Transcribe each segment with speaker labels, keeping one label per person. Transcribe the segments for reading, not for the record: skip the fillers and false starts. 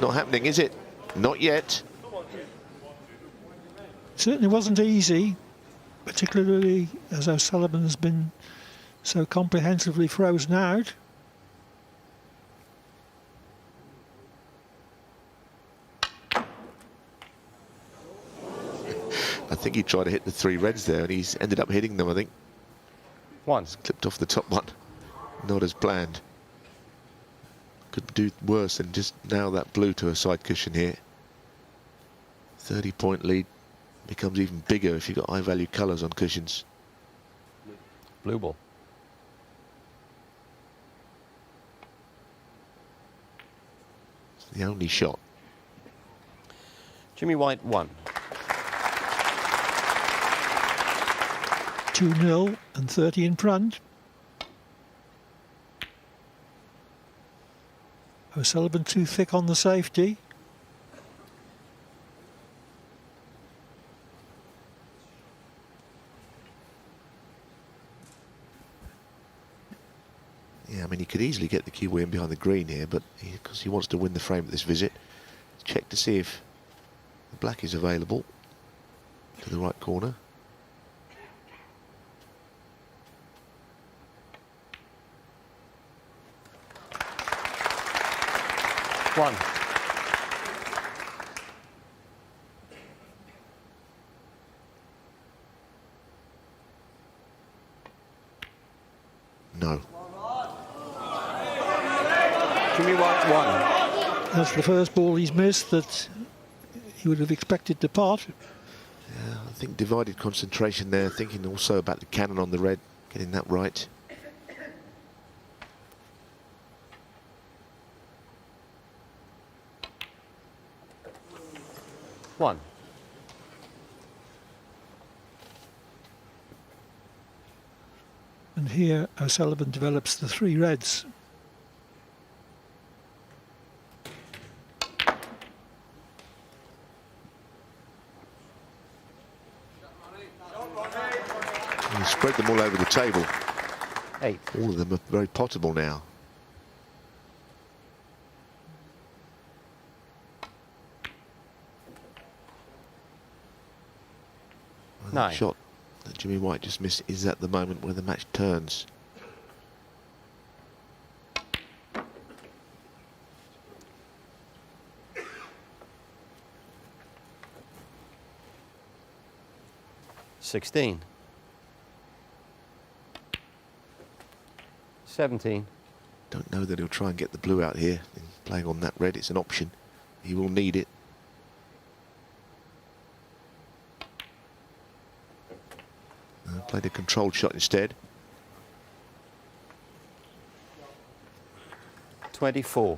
Speaker 1: not happening, is it? Not yet.
Speaker 2: Certainly wasn't easy, particularly as O'Sullivan's been so comprehensively frozen out.
Speaker 1: I think he tried to hit the 3 reds there, and he's ended up hitting them, I think.
Speaker 3: Once.
Speaker 1: Clipped off the top one. Not as planned. Could do worse than just nail that blue to a side cushion here. 30-point lead becomes even bigger if you've got high-value colours on cushions.
Speaker 3: Blue ball.
Speaker 1: It's the only shot.
Speaker 3: Jimmy White 1.
Speaker 2: 2-0 and 30 in front. O'Sullivan too thick on the safety.
Speaker 1: Yeah, I mean, he could easily get the Kiwi in behind the green here, but because he wants to win the frame at this visit, check to see if the black is available to the right corner.
Speaker 3: One.
Speaker 1: No.
Speaker 3: Jimmy White 1.
Speaker 2: That's the first ball he's missed that he would have expected to pot.
Speaker 1: Yeah, I think divided concentration there, thinking also about the cannon on the red, getting that right.
Speaker 3: One.
Speaker 2: And here O'Sullivan develops the 3 reds.
Speaker 1: He spread them all over the table.
Speaker 3: 8.
Speaker 1: All of them are very potable now. Well, that
Speaker 3: 9.
Speaker 1: shot that Jimmy White just missed is at the moment where the match turns.
Speaker 3: $16. 17.
Speaker 1: Don't know that he'll try and get the blue out here. Playing on that red, it's an option. He will need it. Played a controlled shot instead.
Speaker 3: 24.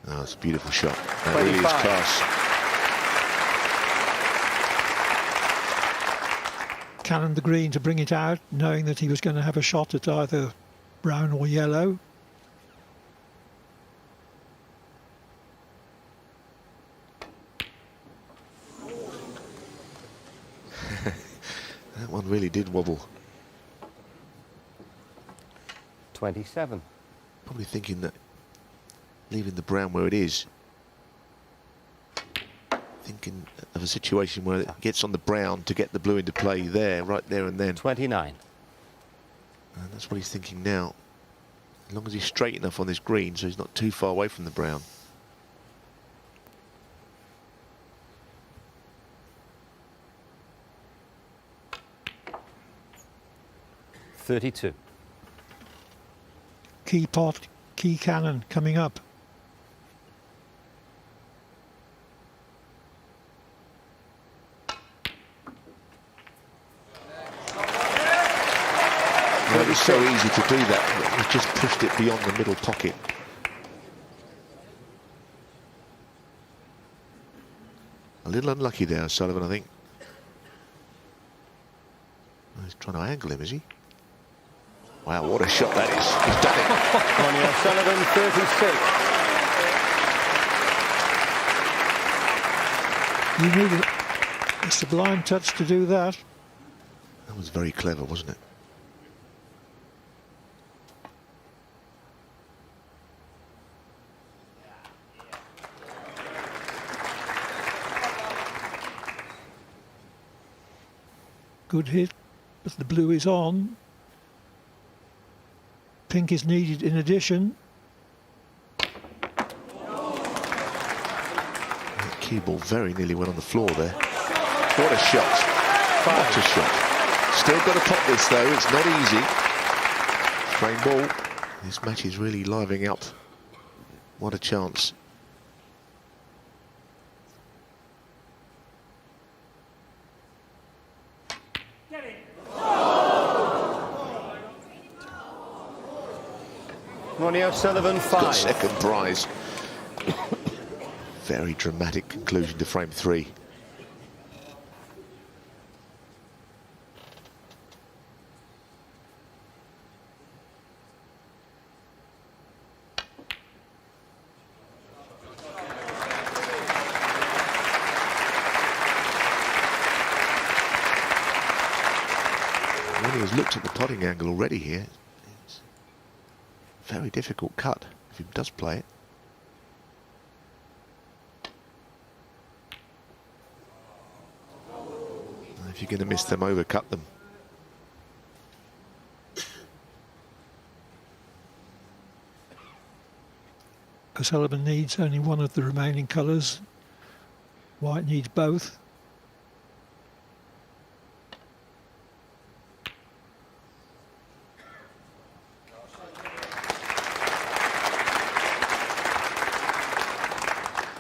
Speaker 1: Oh, it's a beautiful shot. That really is
Speaker 3: 25.
Speaker 1: class.
Speaker 2: Cannoned the green to bring it out, knowing that he was going to have a shot at either brown or yellow.
Speaker 1: That one really did wobble.
Speaker 3: 27.
Speaker 1: Probably thinking that leaving the brown where it is. Thinking of a situation where it gets on the brown to get the blue into play there, right there and then.
Speaker 3: 29.
Speaker 1: And that's what he's thinking now. As long as he's straight enough on this green so he's not too far away from the brown.
Speaker 3: $32.
Speaker 2: Key pot, key cannon coming up.
Speaker 1: Well, it's so easy to do that. He's just pushed it beyond the middle pocket. A little unlucky there, Sullivan, I think. Oh, he's trying to angle him, is he? Wow, what a shot that is. He's done it.
Speaker 3: Ronnie O'Sullivan, 36.
Speaker 2: You A sublime touch to do that.
Speaker 1: That was very clever, wasn't it?
Speaker 2: Good hit, but the blue is on. Pink is needed in addition.
Speaker 1: That cue ball very nearly went on the floor there. What a shot. What a shot. Still got to pop this though, it's not easy. Frame ball. This match is really livening up. What a chance.
Speaker 3: Ronnie O'Sullivan,
Speaker 1: Got
Speaker 3: 5.
Speaker 1: second prize. Very dramatic conclusion to frame 3. Ronnie has looked at the putting angle already here. It's a very difficult cut if he does play it. And if you're going to miss them, overcut them.
Speaker 2: O'Sullivan needs only one of the remaining colours. White needs both.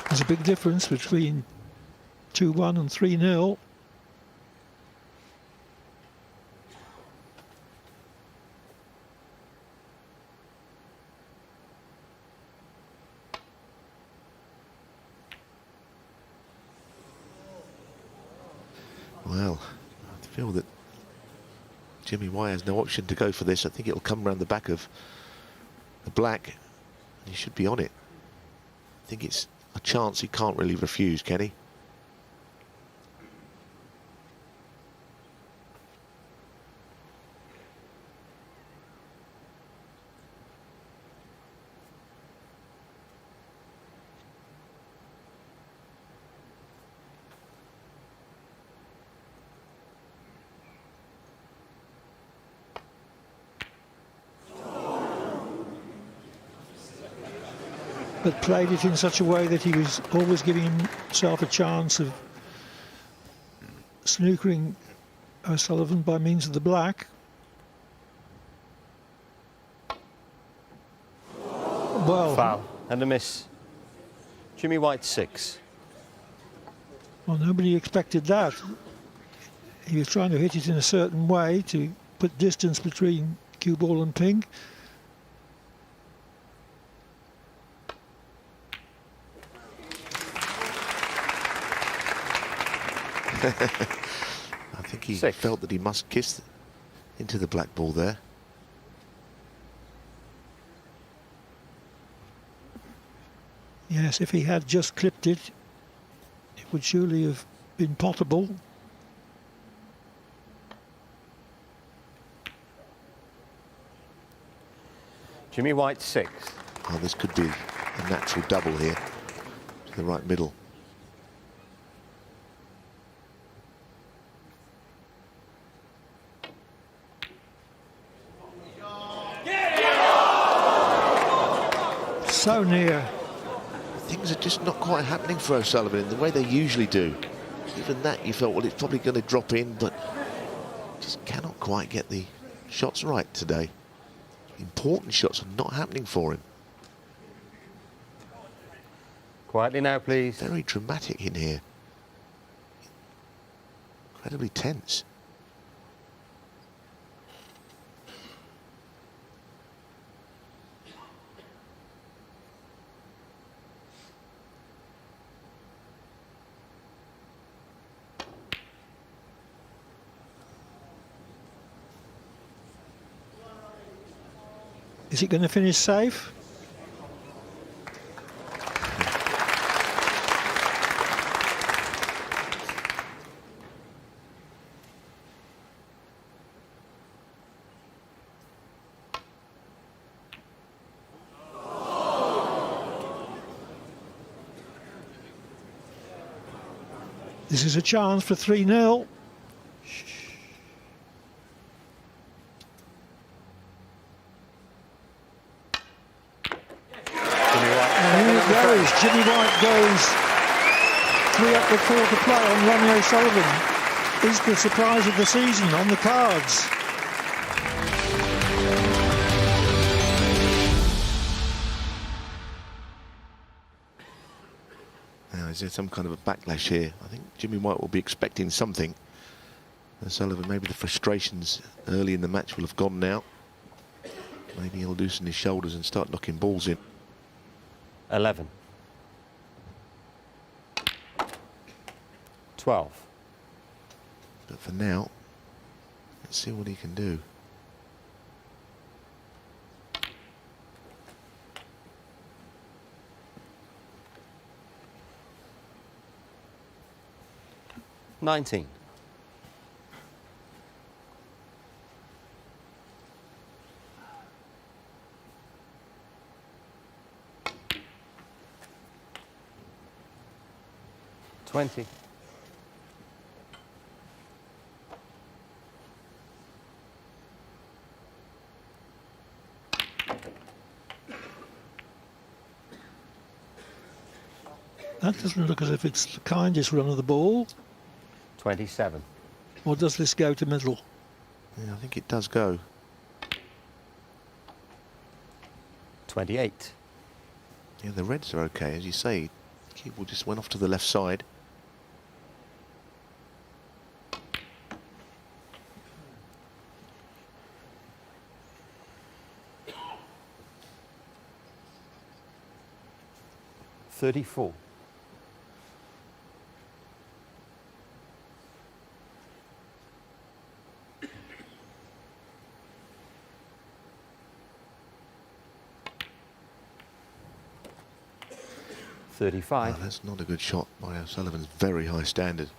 Speaker 2: There's a big difference between 2-1 and 3-0.
Speaker 1: Well, I feel that Jimmy White has no option to go for this. I think it'll come around the back of the black. He should be on it. I think it's a chance he can't really refuse, can he?
Speaker 2: But played it in such a way that he was always giving himself a chance of snookering O'Sullivan by means of the black. Well,
Speaker 3: Foul and a miss. Jimmy White, 6.
Speaker 2: well, nobody expected that. He was trying to hit it in a certain way to put distance between cue ball and pink.
Speaker 1: I think he
Speaker 3: 6.
Speaker 1: felt that he must kiss into the black ball there.
Speaker 2: Yes, if he had just clipped it, it would surely have been potable.
Speaker 3: Jimmy White, 6.
Speaker 1: Oh, this could be a natural double here to the right middle.
Speaker 2: So near.
Speaker 1: Things are just not quite happening for O'Sullivan in the way they usually do. Even that you felt, well, it's probably going to drop in, but just cannot quite get the shots right today. Important shots are not happening for him.
Speaker 3: Quietly now, please.
Speaker 1: Very dramatic in here. Incredibly tense.
Speaker 2: Is it going to finish safe? This is a chance for 3-0. And here it goes. Jimmy White goes 3 up with 4 to play on Ronnie O'Sullivan. Is the surprise of the season on the cards.
Speaker 1: Now, is there some kind of a backlash here? I think Jimmy White will be expecting something. O'Sullivan, maybe the frustrations early in the match will have gone now. Maybe he'll loosen his shoulders and start knocking balls in.
Speaker 3: 11. 12.
Speaker 1: But for now, let's see what he can do.
Speaker 3: $19. $20.
Speaker 2: That doesn't look as if it's the kindest run of the ball.
Speaker 3: 27.
Speaker 2: Or does this go to middle?
Speaker 1: Yeah, I think it does go.
Speaker 3: 28.
Speaker 1: Yeah, the reds are okay, as you say. Cue ball just went off to the left side.
Speaker 3: $34. $35.
Speaker 1: That's not a good shot by O'Sullivan's very high standard.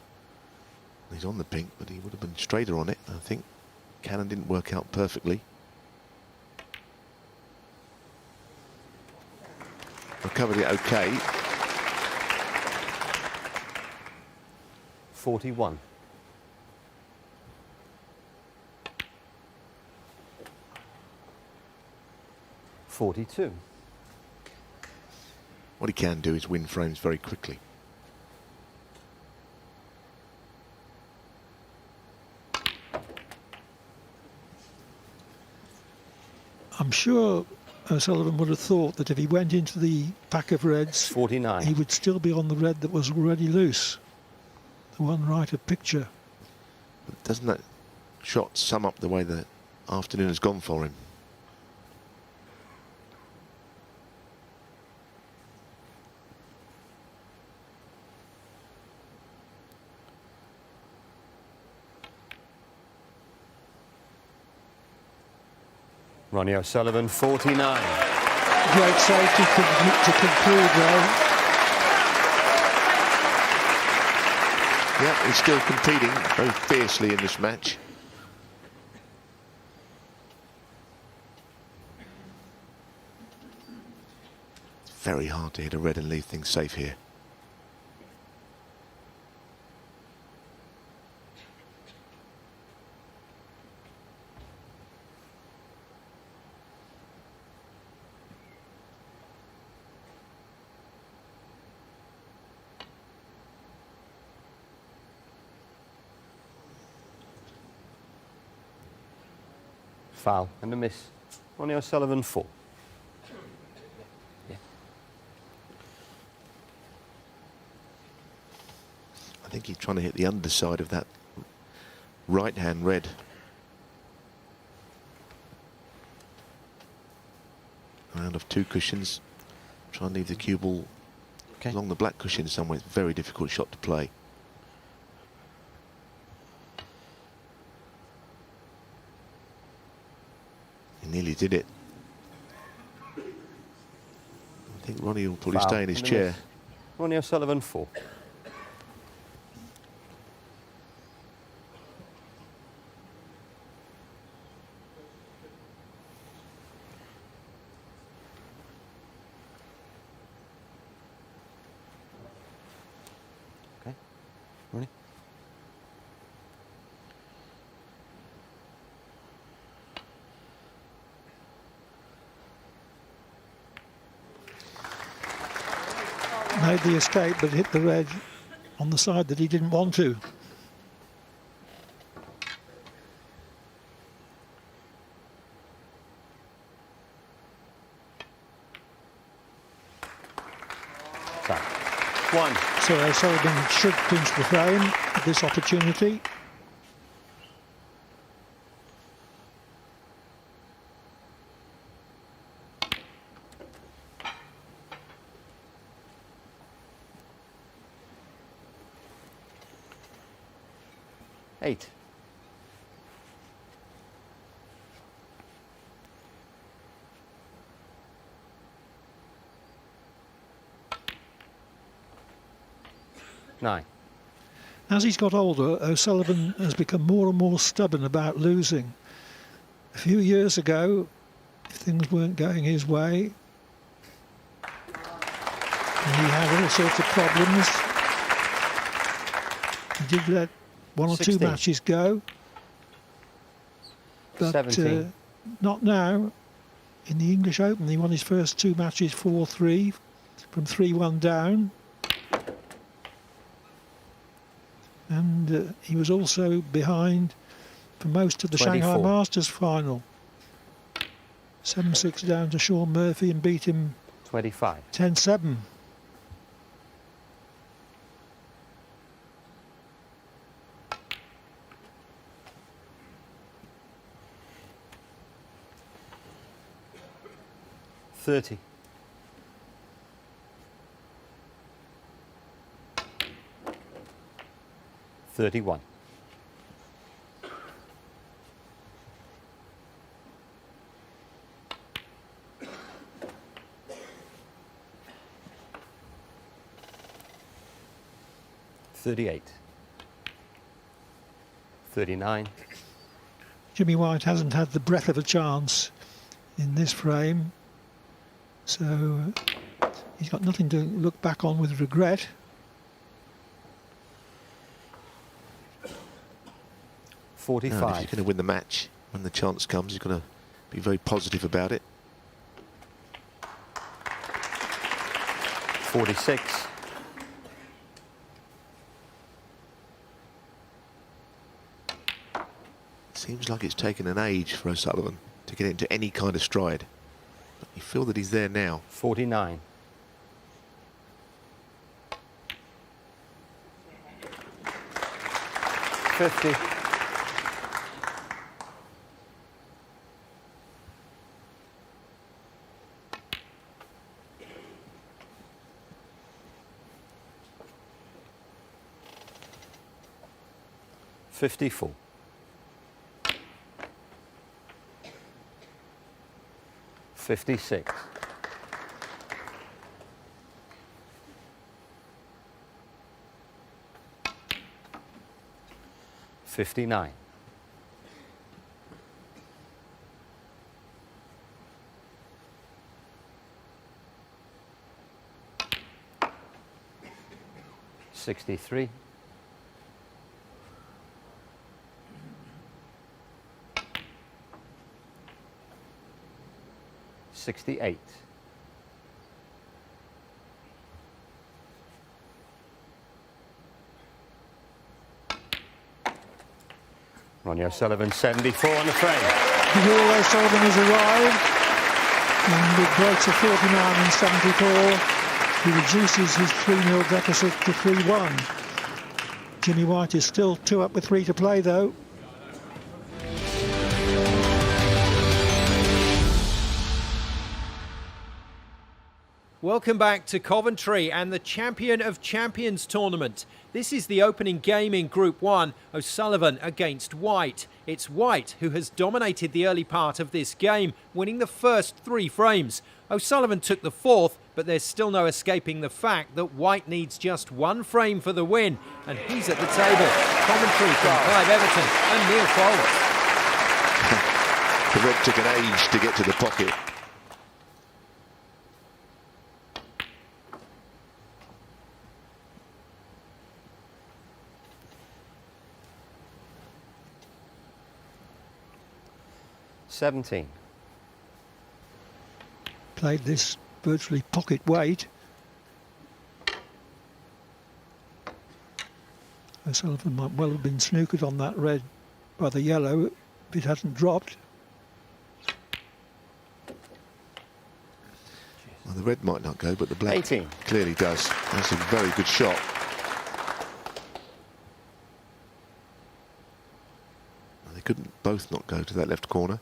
Speaker 1: He's on the pink, but he would have been straighter on it, I think. Cannon didn't work out perfectly. Recovered it okay.
Speaker 3: 41. $42.
Speaker 1: What he can do is win frames very quickly.
Speaker 2: I'm sure O'Sullivan would have thought that if he went into the pack of reds,
Speaker 3: 49.
Speaker 2: he would still be on the red that was already loose. The one right of picture.
Speaker 1: But doesn't that shot sum up the way the afternoon has gone for him?
Speaker 3: Ronnie O'Sullivan, 49.
Speaker 2: Great safety to conclude though.
Speaker 1: Yeah, he's still competing very fiercely in this match. It's very hard to hit a red and leave things safe here.
Speaker 3: Foul and a miss. Ronnie O'Sullivan, 4. Yeah.
Speaker 1: I think he's trying to hit the underside of that right-hand red. Round of 2 cushions. Try and leave the cue ball along the black cushion somewhere. It's a very difficult shot to play. He nearly did it. I think Ronnie will probably stay in his chair.
Speaker 3: Miss. Ronnie O'Sullivan, 4. Ronnie?
Speaker 2: Made the escape, but hit the red on the side that he didn't want to.
Speaker 3: So, 1.
Speaker 2: So O'Sullivan should pinch the frame at this opportunity.
Speaker 3: Eight. Nine.
Speaker 2: As he's got older, O'Sullivan has become more and more stubborn about losing. A few years ago, if things weren't going his way, he had all sorts of problems. He did let one or
Speaker 3: 16.
Speaker 2: two matches go, but
Speaker 3: 17.
Speaker 2: not now. In the English Open, he won his first two matches 4-3 from 3-1 down. And he was also behind for most of the
Speaker 3: 24.
Speaker 2: Shanghai Masters final. 7-6 down to Sean Murphy and beat him
Speaker 3: 25.
Speaker 2: 10-7.
Speaker 3: $30. 31. $38. 39.
Speaker 2: Jimmy White hasn't had the breath of a chance in this frame, so he's got nothing to look back on with regret.
Speaker 1: No, if
Speaker 3: 45.
Speaker 1: he's going to win the match when the chance comes, he's going to be very positive about it.
Speaker 3: 46.
Speaker 1: Seems like it's taken an age for O'Sullivan to get into any kind of stride. But you feel that he's there now.
Speaker 3: 49. 50. 54. 56. 59. 63. 68. Ronnie O'Sullivan, 74 on the frame.
Speaker 2: Will O'Sullivan has arrived, and with breaks of 49 and 74, he reduces his 3-0 deficit to 3-1. Jimmy White is still 2 up with 3 to play, though.
Speaker 4: Welcome back to Coventry and the Champion of Champions tournament. This is the opening game in Group 1, O'Sullivan against White. It's White who has dominated the early part of this game, winning the first 3 frames. O'Sullivan took the 4th, but there's still no escaping the fact that White needs just 1 frame for the win, and he's at the table. Commentary from Clive Everton and Neil Foley.
Speaker 1: The red took an age to get to the pocket.
Speaker 3: 17.
Speaker 2: Played this virtually pocket weight. O'Sullivan might well have been snookered on that red by the yellow if it hadn't dropped.
Speaker 1: Well, the red might not go, but the black
Speaker 3: 18.
Speaker 1: clearly does. That's a very good shot. Well, they couldn't both not go to that left corner.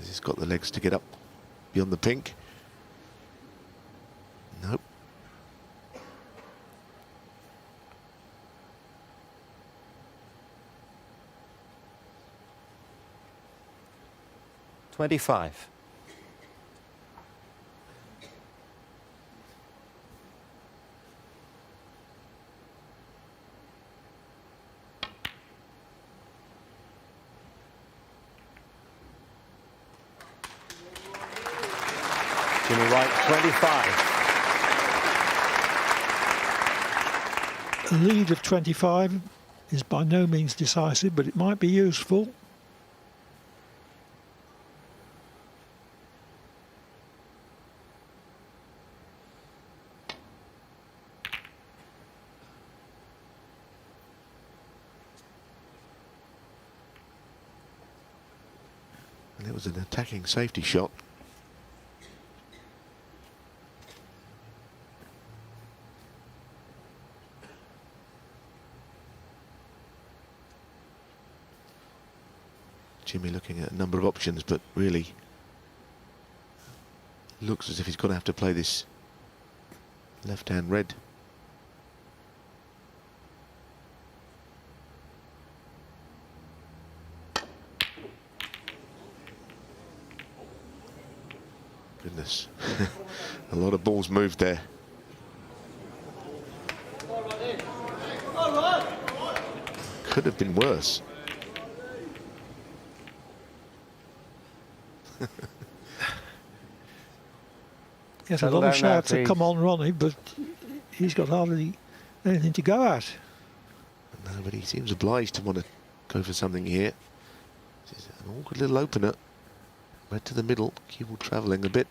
Speaker 1: He's got the legs to get up beyond the pink. Nope.
Speaker 3: $25. Jimmy White, 25.
Speaker 2: A lead of 25 is by no means decisive, but it might be useful.
Speaker 1: And it was an attacking safety shot. Jimmy looking at a number of options, but really looks as if he's going to have to play this left-hand red. Goodness, a lot of balls moved there. Could have been worse.
Speaker 2: Yes, a
Speaker 3: Settle
Speaker 2: lot of
Speaker 3: down now,
Speaker 2: shouts have
Speaker 3: please.
Speaker 2: come on Ronnie, but he's got hardly anything to go at.
Speaker 1: No, but he seems obliged to want to go for something here. This is an awkward little opener. Red to the middle, cue ball travelling a bit.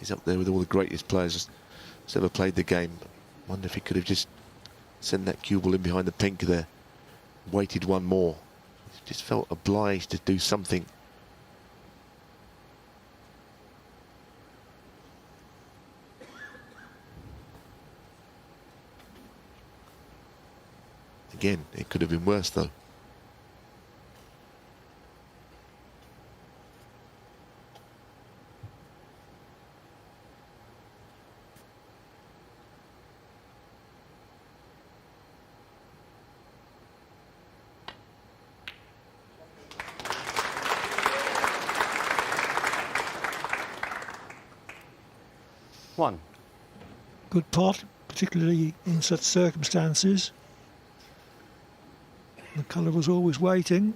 Speaker 1: He's up there with all the greatest players that's ever played the game. Wonder if he could have just sent that cue ball in behind the pink there. Waited one more. Just felt obliged to do something. Again, it could have been worse though.
Speaker 3: One.
Speaker 2: Good pot, particularly in such circumstances. The colour was always waiting.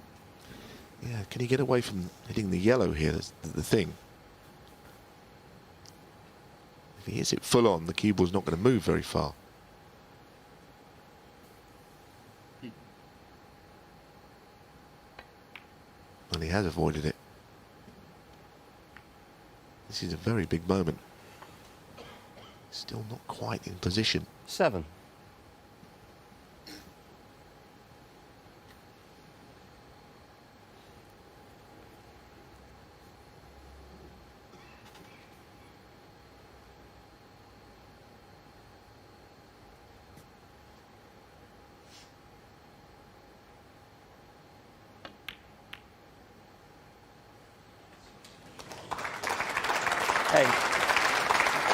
Speaker 1: Yeah, can he get away from hitting the yellow here? That's the thing. If he hits it full on, the cue ball's not going to move very far. And he has avoided it. This is a very big moment. Still not quite in position.
Speaker 3: 7. Eight.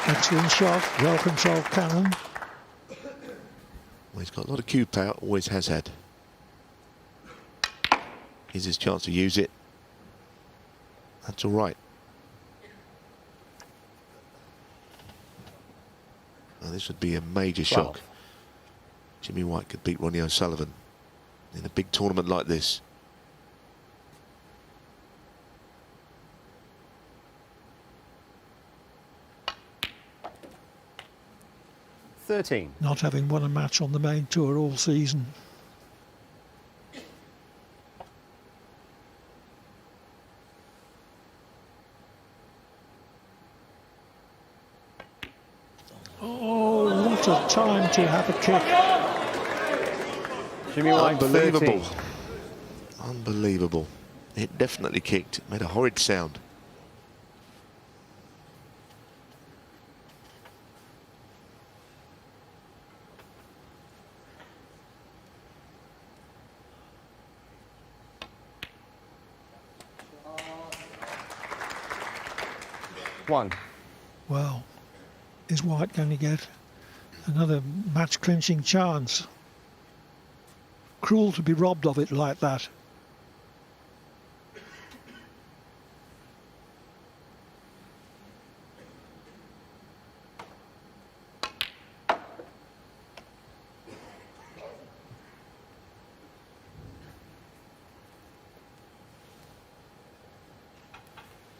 Speaker 2: Excellent shot, well controlled cannon.
Speaker 1: Well, he's got a lot of cue power, always has had. Here's his chance to use it. That's all right. Now, this would be a major
Speaker 3: 12.
Speaker 1: shock. Jimmy White could beat Ronnie O'Sullivan in a big tournament like this.
Speaker 2: Not having won a match on the main tour all season. Oh, what a time to have a kick.
Speaker 3: Jimmy White,
Speaker 1: Unbelievable.
Speaker 3: 13.
Speaker 1: Unbelievable. It definitely kicked. It made a horrid sound.
Speaker 3: One.
Speaker 2: Well, is White going to get another match-clinching chance? Cruel to be robbed of it like that.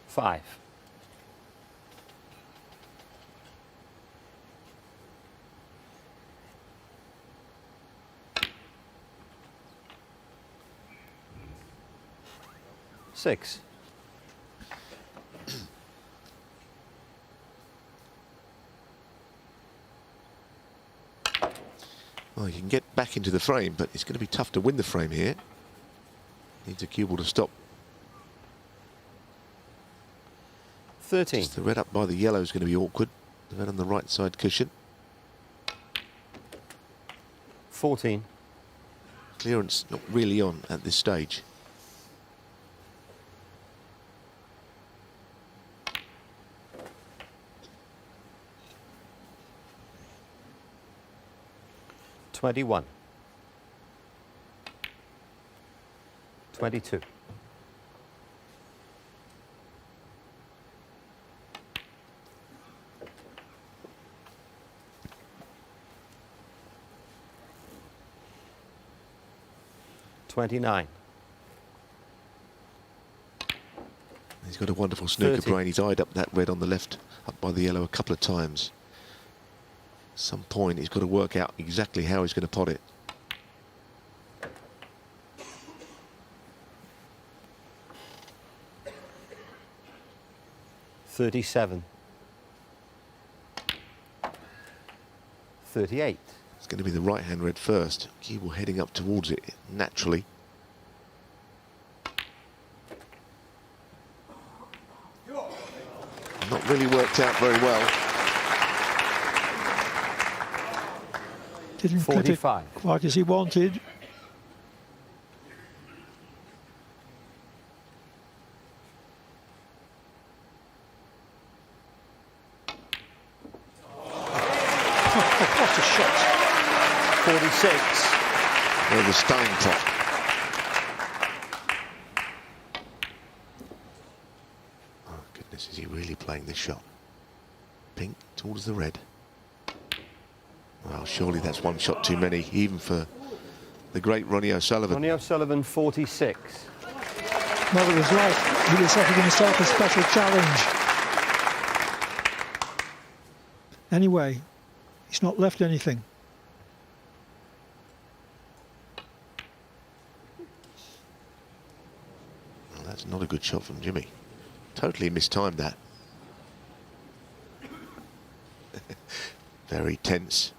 Speaker 3: Five. Six.
Speaker 1: Well, you can get back into the frame, but it's going to be tough to win the frame here. Needs a cue ball to stop.
Speaker 3: 13.
Speaker 1: Just the red up by the yellow is going to be awkward. The red on the right side cushion.
Speaker 3: 14.
Speaker 1: Clearance not really on at this stage.
Speaker 3: $21. 22. $29.
Speaker 1: He's got a wonderful snooker
Speaker 3: 30.
Speaker 1: brain. He's eyed up that red on the left, up by the yellow a couple of times. At some point, he's got to work out exactly how he's going to pot it.
Speaker 3: $37. 38.
Speaker 1: It's going to be the right-hand red first. Cue ball heading up towards it naturally. Not really worked out very well.
Speaker 2: Didn't clip it
Speaker 3: 45.
Speaker 2: quite as he wanted. What a shot.
Speaker 3: 46.
Speaker 1: Well, the stunning pot. Oh, goodness, is he really playing this shot? Pink towards the red. Well, surely that's one shot too many, even for the great Ronnie O'Sullivan.
Speaker 3: Ronnie O'Sullivan, 46.
Speaker 2: Well, it was like he was setting himself a special challenge. Anyway, he's not left anything.
Speaker 1: Well, that's not a good shot from Jimmy. Totally mistimed that. Very tense.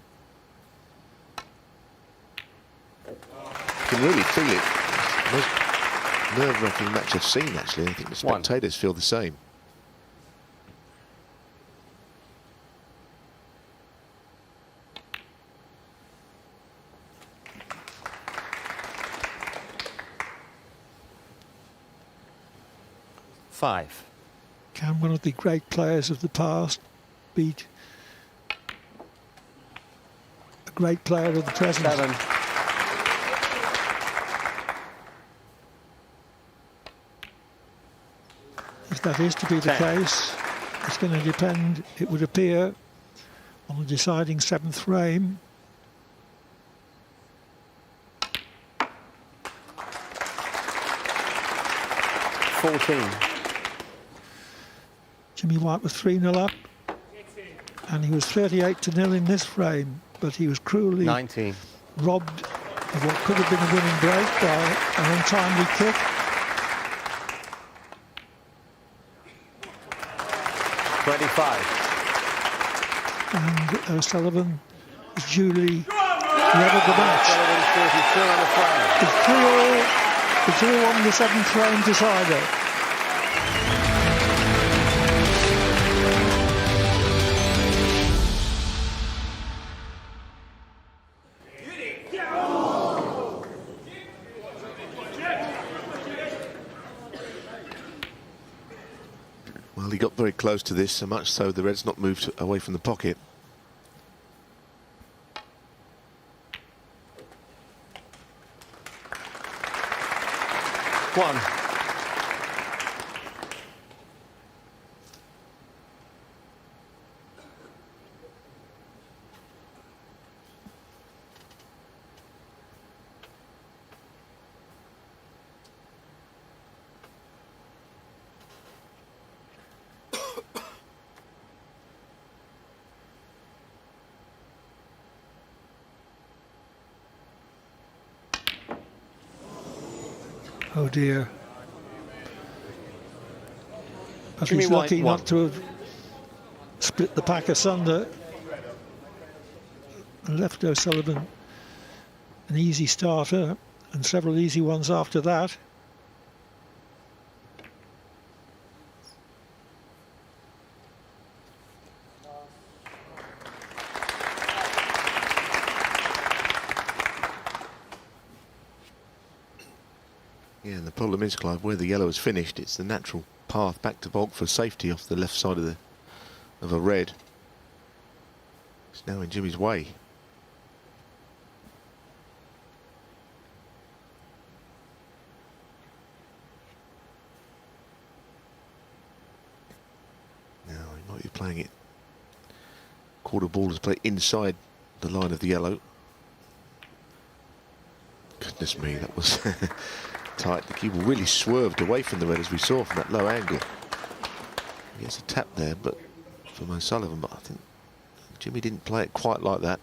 Speaker 1: You can really feel it. Most nerve-wracking match I've seen, actually. I think the spectators feel the same.
Speaker 3: Five.
Speaker 2: Can one of the great players of the past beat a great player of the present?
Speaker 3: 7.
Speaker 2: If that is to be the
Speaker 3: 10.
Speaker 2: case, it's going to depend, it would appear, on the deciding 7th frame. Jimmy White was 3-0 up, and he was 38-0 in this frame, but he was cruelly
Speaker 3: 19.
Speaker 2: robbed of what could have been a winning break by an untimely kick.
Speaker 3: 25.
Speaker 2: And O'Sullivan has duly leveled the match. It's all on the 7th frame decider.
Speaker 1: Well, he got very close to this, so much so the red's not moved away from the pocket.
Speaker 3: One.
Speaker 2: Oh dear. But
Speaker 3: Jimmy
Speaker 2: he's
Speaker 3: White
Speaker 2: lucky
Speaker 3: won.
Speaker 2: not to have split the pack asunder and left O'Sullivan an easy starter and several easy ones after that.
Speaker 1: Yeah, and the problem is, Clive, where the yellow has finished, it's the natural path back to baulk for safety off the left side of a red. It's now in Jimmy's way. Now he might be playing it quarter ball to play inside the line of the yellow. Goodness me, that was tight. The keeper really swerved away from the red, as we saw from that low angle. He gets a tap there, but from O'Sullivan, but I think Jimmy didn't play it quite like that.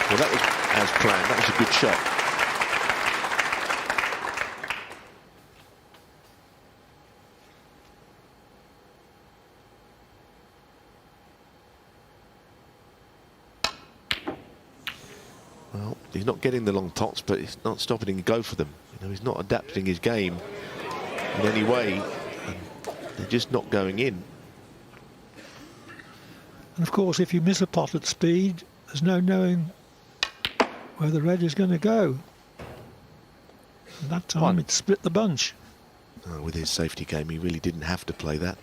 Speaker 1: Well, that was as planned. That was a good shot. Well, he's not getting the long pots, but it's not stopping him to go for them. You know, he's not adapting his game in any way, and they're just not going in.
Speaker 2: And of course, if you miss a pot at speed, there's no knowing where the red is going to go. And that time it split the bunch.
Speaker 1: Oh, with his safety game, he really didn't have to play that.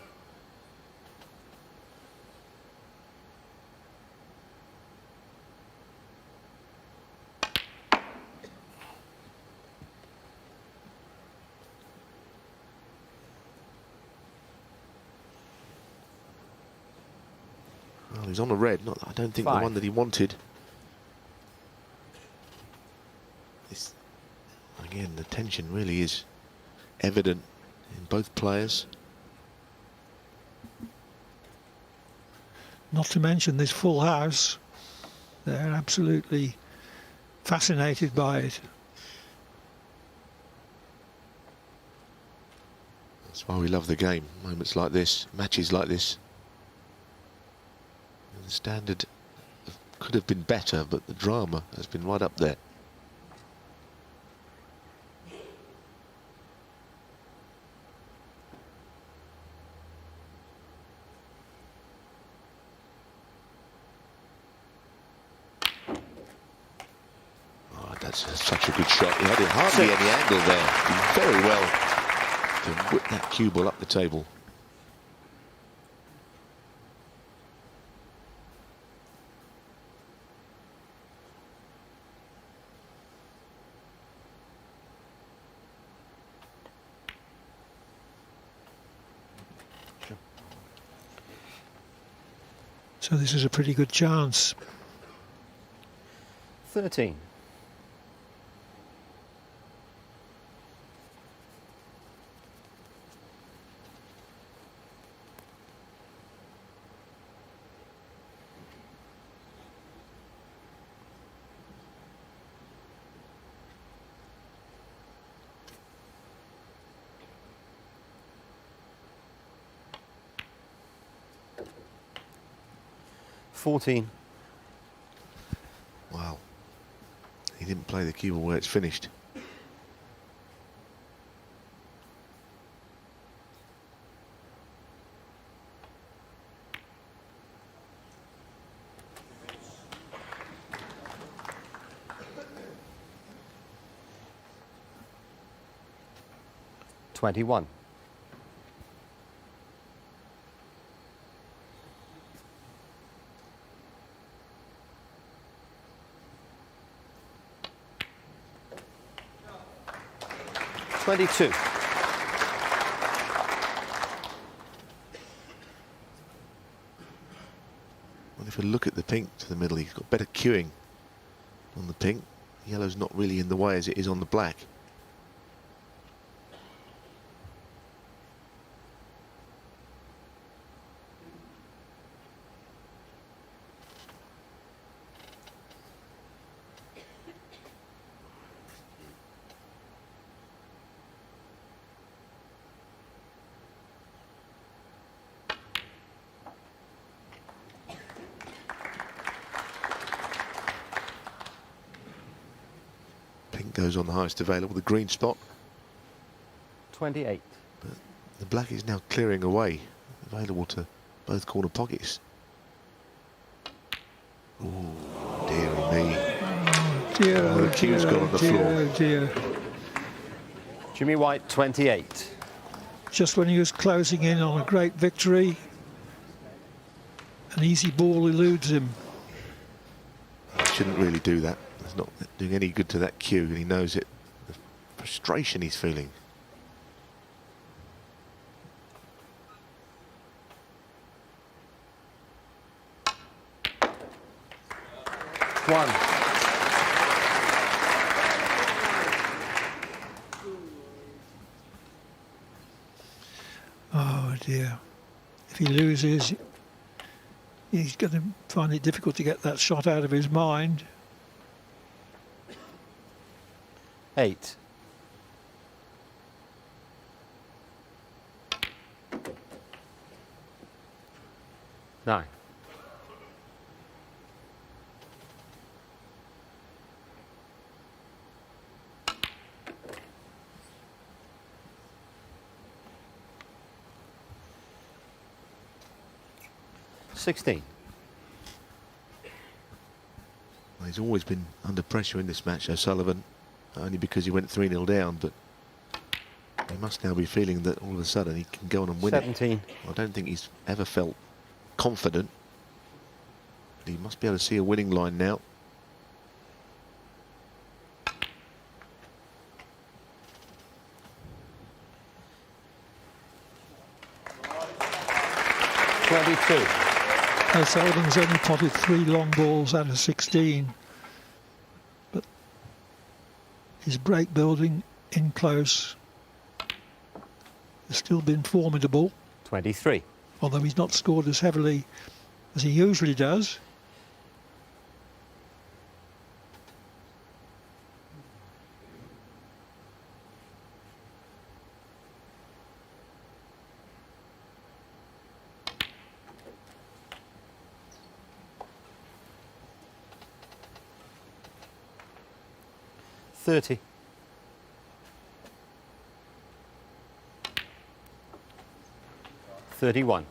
Speaker 1: Well, he's on a red. I don't think the one that he wanted. Again, the tension really is evident in both players.
Speaker 2: Not to mention this full house. They're absolutely fascinated by it.
Speaker 1: That's why we love the game. Moments like this, matches like this. And the standard could have been better, but the drama has been right up there. That's such a good shot. He had hardly any angle there. Did very well to whip that cue ball up the table.
Speaker 2: So this is a pretty good chance.
Speaker 3: 13.
Speaker 1: Wow. He didn't play the cue ball where it's finished.
Speaker 3: $21. $22.
Speaker 1: Well, if you look at the pink to the middle, he's got better cueing on the pink. Yellow's not really in the way as it is on the black. Pink goes on the highest available, the green spot.
Speaker 3: 28.
Speaker 1: But the black is now clearing away, available to both corner pockets. Oh, dearie me.
Speaker 2: Dear,
Speaker 1: Oh, the cue's gone on the floor.
Speaker 2: oh dear.
Speaker 3: Jimmy White, 28.
Speaker 2: Just when he was closing in on a great victory, an easy ball eludes him.
Speaker 1: Shouldn't really do that. It's not doing any good to that cue, and he knows it. The frustration he's feeling.
Speaker 3: One.
Speaker 2: Oh dear. If he loses, he's going to find it difficult to get that shot out of his mind.
Speaker 3: 8. Nine. $16.
Speaker 1: Well, he's always been under pressure in this match, O'Sullivan, only because he went 3-0 down, but he must now be feeling that all of a sudden he can go on and win
Speaker 3: 17.
Speaker 1: it. I don't think he's ever felt confident, but he must be able to see a winning line now.
Speaker 2: O'Sullivan's only potted 3 long balls out of 16, but his break building in close has still been formidable,
Speaker 3: 23.
Speaker 2: although he's not scored as heavily as he usually does.
Speaker 3: $30. 31.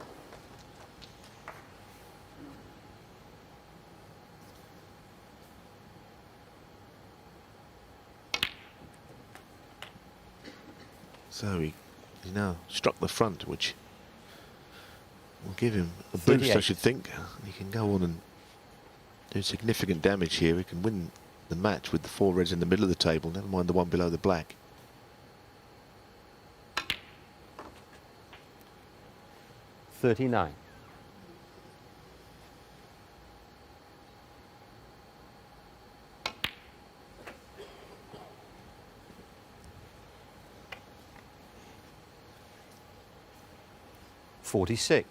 Speaker 1: So he now struck the front, which will give him a boost,
Speaker 3: 38.
Speaker 1: I should think. He can go on and do significant damage here. He can win the match with the 4 reds in the middle of the table, never mind the one below the black.
Speaker 3: $39. $46.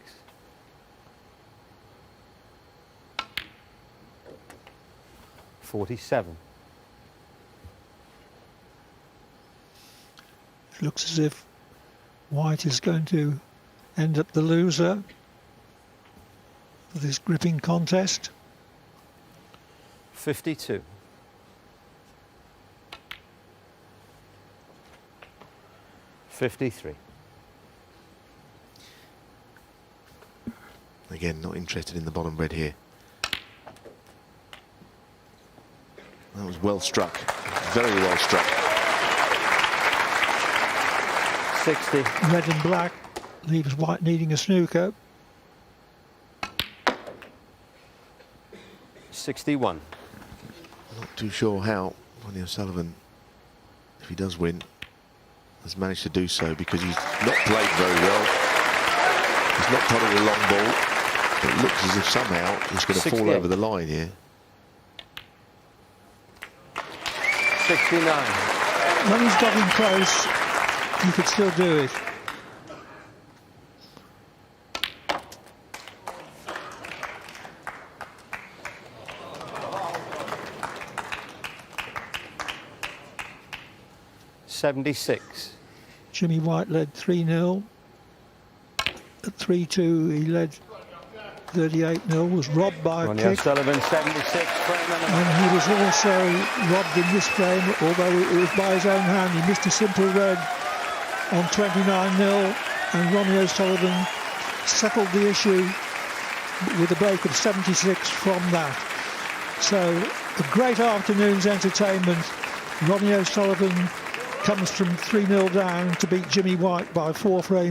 Speaker 3: $47.
Speaker 2: It looks as if White is going to end up the loser of this gripping contest.
Speaker 3: 52. $53.
Speaker 1: Again, not interested in the bottom red here. That was well struck, very well struck.
Speaker 3: 60.
Speaker 2: Red and black leaves White needing a snooker.
Speaker 3: 61.
Speaker 1: Not too sure how Ronnie O'Sullivan, if he does win, has managed to do so, because he's not played very well. He's not putted a long ball. It looks as if somehow he's going to fall
Speaker 3: 68.
Speaker 1: over the line here.
Speaker 3: 69.
Speaker 2: When he's got him close, he could still do it.
Speaker 3: $76.
Speaker 2: Jimmy White led 3-0. At 3-2, he led 38-0, was robbed by a
Speaker 3: Ronnie
Speaker 2: kick.
Speaker 3: O'Sullivan, 76.
Speaker 2: And he was also robbed in this frame, although it was by his own hand. He missed a simple red on 29-0, and Ronnie O'Sullivan settled the issue with a break of 76 from that. So a great afternoon's entertainment. Ronnie O'Sullivan comes from 3-0 down to beat Jimmy White by 4 frames.